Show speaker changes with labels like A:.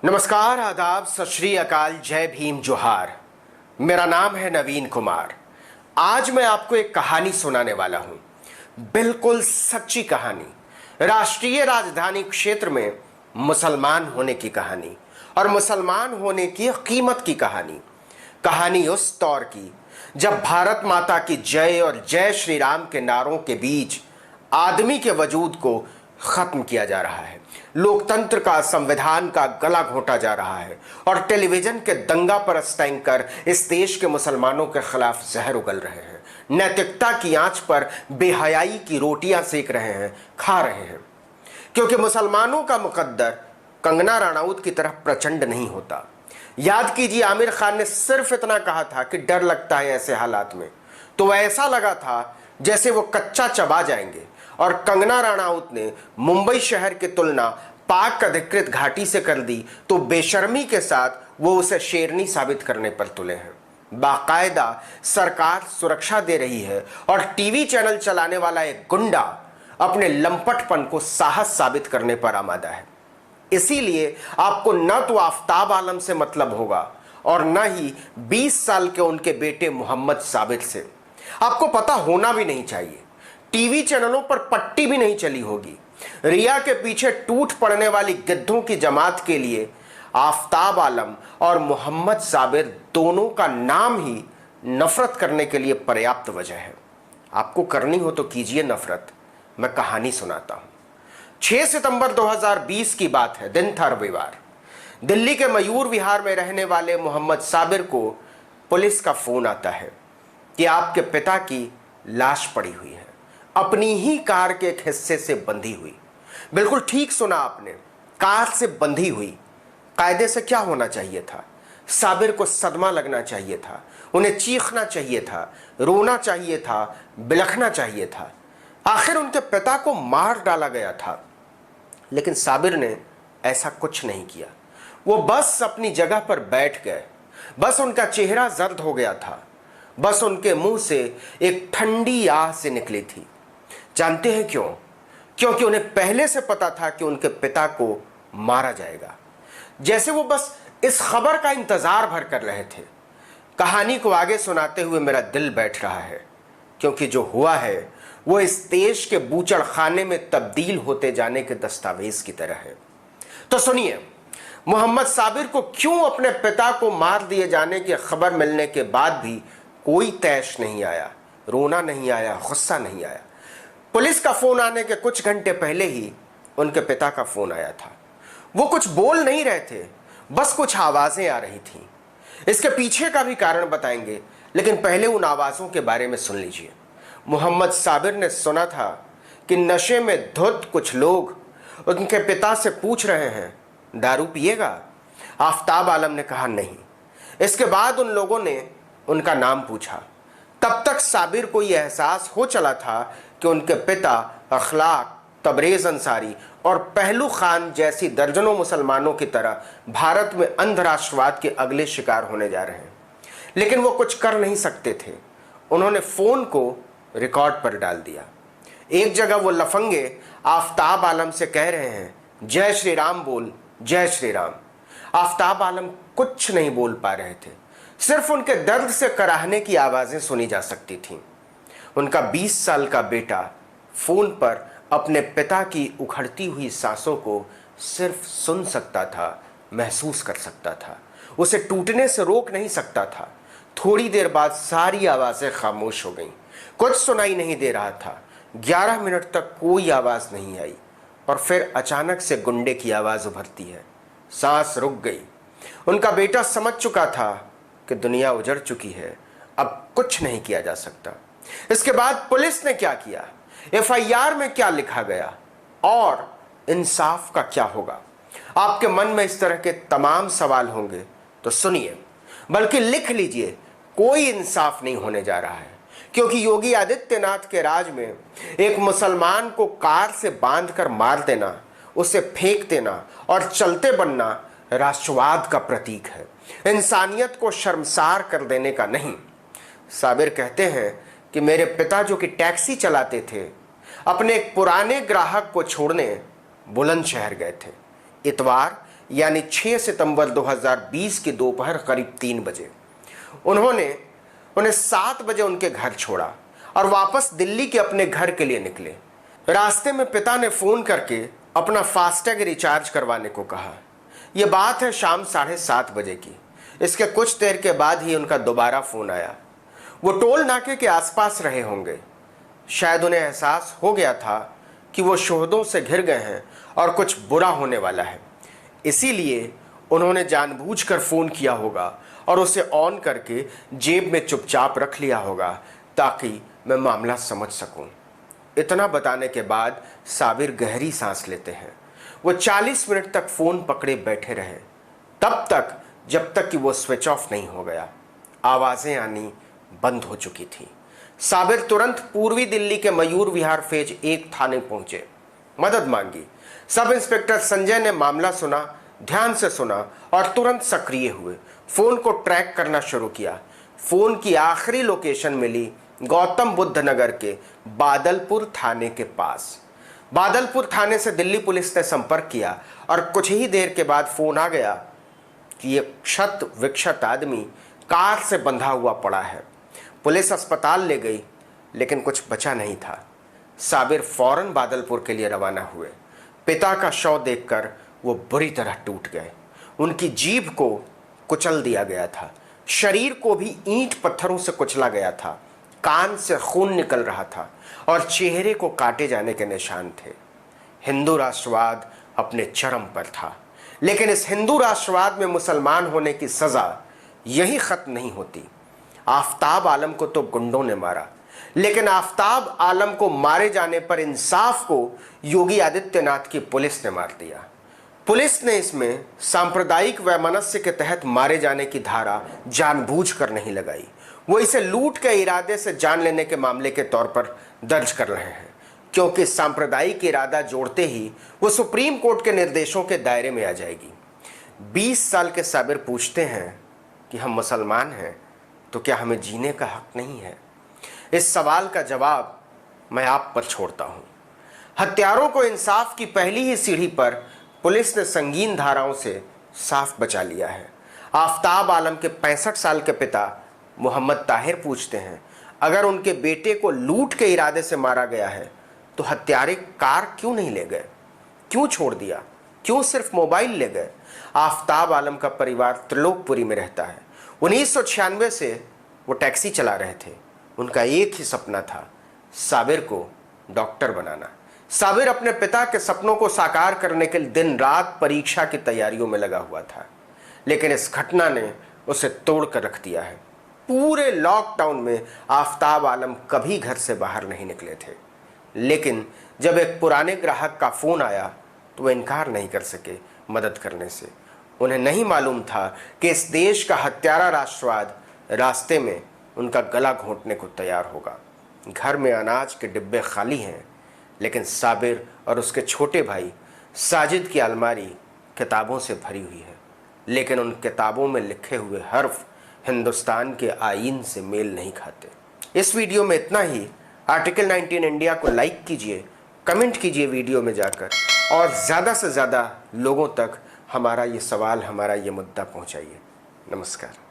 A: नमस्कार, आदाब, सत श्री अकाल, जय भीम, जोहार। मेरा नाम है नवीन कुमार। आज मैं आपको एक कहानी सुनाने वाला हूं, बिल्कुल सच्ची कहानी। राष्ट्रीय राजधानी क्षेत्र में मुसलमान होने की कहानी और मुसलमान होने की कीमत की कहानी। कहानी उस दौर की जब भारत माता की जय और जय श्री राम के नारों के बीच आदमी के वजूद को खत्म किया जा रहा है, लोकतंत्र का, संविधान का गला घोंटा जा रहा है और टेलीविजन के दंगा परस्त एंकर इस देश के मुसलमानों के खिलाफ जहर उगल रहे हैं, नैतिकता की आंच पर बेहयाई की रोटियां सेक रहे हैं, खा रहे हैं। क्योंकि मुसलमानों का मुकद्दर कंगना रनौत की तरह प्रचंड नहीं होता। याद कीजिए, आमिर खान ने सिर्फ इतना कहा था कि डर लगता है ऐसे हालात में, तो ऐसा लगा था जैसे वो कच्चा चबा जाएंगे। और कंगना रनौत ने मुंबई शहर की तुलना पाक अधिकृत घाटी से कर दी तो बेशर्मी के साथ वो उसे शेरनी साबित करने पर तुले हैं। बाकायदा सरकार सुरक्षा दे रही है और टीवी चैनल चलाने वाला एक गुंडा अपने लंपटपन को साहस साबित करने पर आमादा है। इसीलिए आपको न तो आफ्ताब आलम से मतलब होगा और न ही 20 साल के उनके बेटे मोहम्मद साबिर से। आपको पता होना भी नहीं चाहिए, टीवी चैनलों पर पट्टी भी नहीं चली होगी। रिया के पीछे टूट पड़ने वाली गिद्धों की जमात के लिए आफ्ताब आलम और मोहम्मद साबिर दोनों का नाम ही नफरत करने के लिए पर्याप्त वजह है। आपको करनी हो तो कीजिए नफरत। मैं कहानी सुनाता हूं। 6 सितंबर 2020 की बात है, दिन था रविवार। दिल्ली के मयूर विहार में रहने वाले मोहम्मद साबिर को पुलिस का फोन आता है कि आपके पिता की लाश पड़ी हुई है, अपनी ही कार के एक हिस्से से बंधी हुई। बिल्कुल ठीक सुना आपने, कार से बंधी हुई। कायदे से क्या होना चाहिए था? साबिर को सदमा लगना चाहिए था, उन्हें चीखना चाहिए था, रोना चाहिए था, बिलखना चाहिए था। आखिर उनके पिता को मार डाला गया था, लेकिन साबिर ने ऐसा कुछ नहीं किया। वो बस अपनी जगह पर बैठ गए। बस उनका चेहरा जर्द हो गया था, बस उनके मुंह से एक ठंडी आह से निकली थी। जानते हैं क्यों? क्योंकि उन्हें पहले से पता था कि उनके पिता को मारा जाएगा। जैसे वो बस इस खबर का इंतजार भर कर रहे थे। कहानी को आगे सुनाते हुए मेरा दिल बैठ रहा है, क्योंकि जो हुआ है वो इस देश के बूचड़ खाने में तब्दील होते जाने के दस्तावेज की तरह है। तो सुनिए, मोहम्मद साबिर को क्यों अपने पिता को मार दिए जाने की खबर मिलने के बाद भी कोई तैश नहीं आया, रोना नहीं आया, गुस्सा नहीं आया। पुलिस का फोन आने के कुछ घंटे पहले ही उनके पिता का फोन आया था। वो कुछ बोल नहीं रहे थे, बस कुछ आवाजें आ रही थीं। इसके पीछे का भी कारण बताएंगे, लेकिन पहले उन आवाजों के बारे में सुन लीजिए। मोहम्मद साबिर ने सुना था कि नशे में धुत कुछ लोग उनके पिता से पूछ रहे हैं, दारू पिएगा? आफ्ताब आलम ने कहा नहीं। इसके बाद उन लोगों ने उनका नाम पूछा। तब तक साबिर को यह एहसास हो चला था कि उनके पिता अखलाक, तबरेज अंसारी और पहलू खान जैसी दर्जनों मुसलमानों की तरह भारत में अंध राष्ट्रवाद के अगले शिकार होने जा रहे हैं। लेकिन वो कुछ कर नहीं सकते थे। उन्होंने फोन को रिकॉर्ड पर डाल दिया। एक जगह वो लफंगे आफ्ताब आलम से कह रहे हैं, जय श्री राम बोल, जय श्री राम। आफ्ताब आलम कुछ नहीं बोल पा रहे थे, सिर्फ उनके दर्द से कराहने की आवाजें सुनी जा सकती थीं। उनका 20 साल का बेटा फोन पर अपने पिता की उखड़ती हुई सांसों को सिर्फ सुन सकता था, महसूस कर सकता था, उसे टूटने से रोक नहीं सकता था। थोड़ी देर बाद सारी आवाजें खामोश हो गईं, कुछ सुनाई नहीं दे रहा था। 11 मिनट तक कोई आवाज नहीं आई और फिर अचानक से गुंडे की आवाज उभरती है। सांस रुक गई। उनका बेटा समझ चुका था कि दुनिया उजड़ चुकी है, अब कुछ नहीं किया जा सकता। इसके बाद पुलिस ने क्या किया, एफआईआर में क्या लिखा गया और इंसाफ का क्या होगा? आपके मन में इस तरह के तमाम सवाल होंगे तो सुनिए, बल्कि लिख लीजिए, कोई इंसाफ नहीं होने जा रहा है। क्योंकि योगी आदित्यनाथ के राज में एक मुसलमान को कार से बांधकर मार देना, उसे फेंक देना और चलते बनना राष्ट्रवाद का प्रतीक है, इंसानियत को शर्मसार कर देने का नहीं। साबिर कहते हैं कि मेरे पिता जो कि टैक्सी चलाते थे, अपने एक पुराने ग्राहक को छोड़ने बुलंदशहर गए थे। इतवार यानी 6 सितंबर 2020 की दोपहर करीब 3 बजे उन्हें 7 बजे उनके घर छोड़ा और वापस दिल्ली के अपने घर के लिए निकले। रास्ते में पिता ने फोन करके अपना फास्टैग रिचार्ज करवाने को कहा। यह बात है शाम 7:30 बजे की। इसके कुछ देर के बाद ही उनका दोबारा फोन आया। वो टोल नाके के आसपास रहे होंगे। शायद उन्हें एहसास हो गया था कि वो शोहदों से घिर गए हैं और कुछ बुरा होने वाला है, इसीलिए उन्होंने जानबूझकर फोन किया होगा और उसे ऑन करके जेब में चुपचाप रख लिया होगा ताकि मैं मामला समझ सकूं। इतना बताने के बाद साबिर गहरी सांस लेते हैं। वो 40 मिनट तक फोन पकड़े बैठे रहे, तब तक जब तक कि वो स्विच ऑफ नहीं हो गया। आवाजें आनी बंद हो चुकी थी। साबिर तुरंत पूर्वी दिल्ली के मयूर विहार फेज 1 थाने पहुंचे, मदद मांगी। सब इंस्पेक्टर संजय ने मामला सुना, ध्यान से सुना और तुरंत सक्रिय हुए। फोन को ट्रैक करना शुरू किया। फोन की आखिरी लोकेशन मिली गौतम बुद्ध नगर के बादलपुर थाने के पास। बादलपुर थाने से दिल्ली पुलिस ने संपर्क किया और कुछ ही देर के बाद फोन आ गया कि एक क्षत विक्षत आदमी कार से बंधा हुआ पड़ा है। पुलिस अस्पताल ले गई, लेकिन कुछ बचा नहीं था। साबिर फौरन बादलपुर के लिए रवाना हुए। पिता का शव देखकर वो बुरी तरह टूट गए। उनकी जीभ को कुचल दिया गया था, शरीर को भी ईंट पत्थरों से कुचला गया था, कान से खून निकल रहा था और चेहरे को काटे जाने के निशान थे। हिंदू राष्ट्रवाद अपने चरम पर था, लेकिन इस हिंदू राष्ट्रवाद में मुसलमान होने की सजा यही खत्म नहीं होती। आफताब आलम को तो गुंडों ने मारा, लेकिन आफताब आलम को मारे जाने पर इंसाफ को योगी आदित्यनाथ की पुलिस ने मार दिया। पुलिस ने इसमें सांप्रदायिक वैमनस्य के तहत मारे जाने की धारा जानबूझकर नहीं लगाई। वो इसे लूट के इरादे से जान लेने के मामले के तौर पर दर्ज कर रहे हैं, क्योंकि सांप्रदायिक इरादा जोड़ते ही वो सुप्रीम कोर्ट के निर्देशों के दायरे में आ जाएगी। 20 साल के साबिर पूछते हैं कि हम मुसलमान हैं तो क्या हमें जीने का हक नहीं है? इस सवाल का जवाब मैं आप पर छोड़ता हूं। हत्यारों को इंसाफ की पहली ही सीढ़ी पर पुलिस ने संगीन धाराओं से साफ बचा लिया है। आफताब आलम के 65 साल के पिता मोहम्मद ताहिर पूछते हैं, अगर उनके बेटे को लूट के इरादे से मारा गया है तो हत्यारे कार क्यों नहीं ले गए? क्यों छोड़ दिया? क्यों सिर्फ मोबाइल ले गए? आफताब आलम का परिवार त्रिलोकपुरी में रहता है। 1996 से वो टैक्सी चला रहे थे। उनका एक ही सपना था, साबिर को डॉक्टर बनाना। साबिर अपने पिता के सपनों को साकार करने के लिए दिन रात परीक्षा की तैयारियों में लगा हुआ था, लेकिन इस घटना ने उसे तोड़ कर रख दिया है। पूरे लॉकडाउन में आफताब आलम कभी घर से बाहर नहीं निकले थे, लेकिन जब एक पुराने ग्राहक का फोन आया तो वे इनकार नहीं कर सके मदद करने से। उन्हें नहीं मालूम था कि इस देश का हत्यारा राष्ट्रवाद रास्ते में उनका गला घोंटने को तैयार होगा। घर में अनाज के डिब्बे खाली हैं, लेकिन साबिर और उसके छोटे भाई साजिद की अलमारी किताबों से भरी हुई है, लेकिन उन किताबों में लिखे हुए हर्फ हिंदुस्तान के आईन से मेल नहीं खाते। इस वीडियो में इतना ही। आर्टिकल 19 इंडिया को लाइक कीजिए, कमेंट कीजिए वीडियो में जाकर, और ज़्यादा से ज़्यादा लोगों तक हमारा ये सवाल, हमारा ये मुद्दा पहुंचाइए। नमस्कार।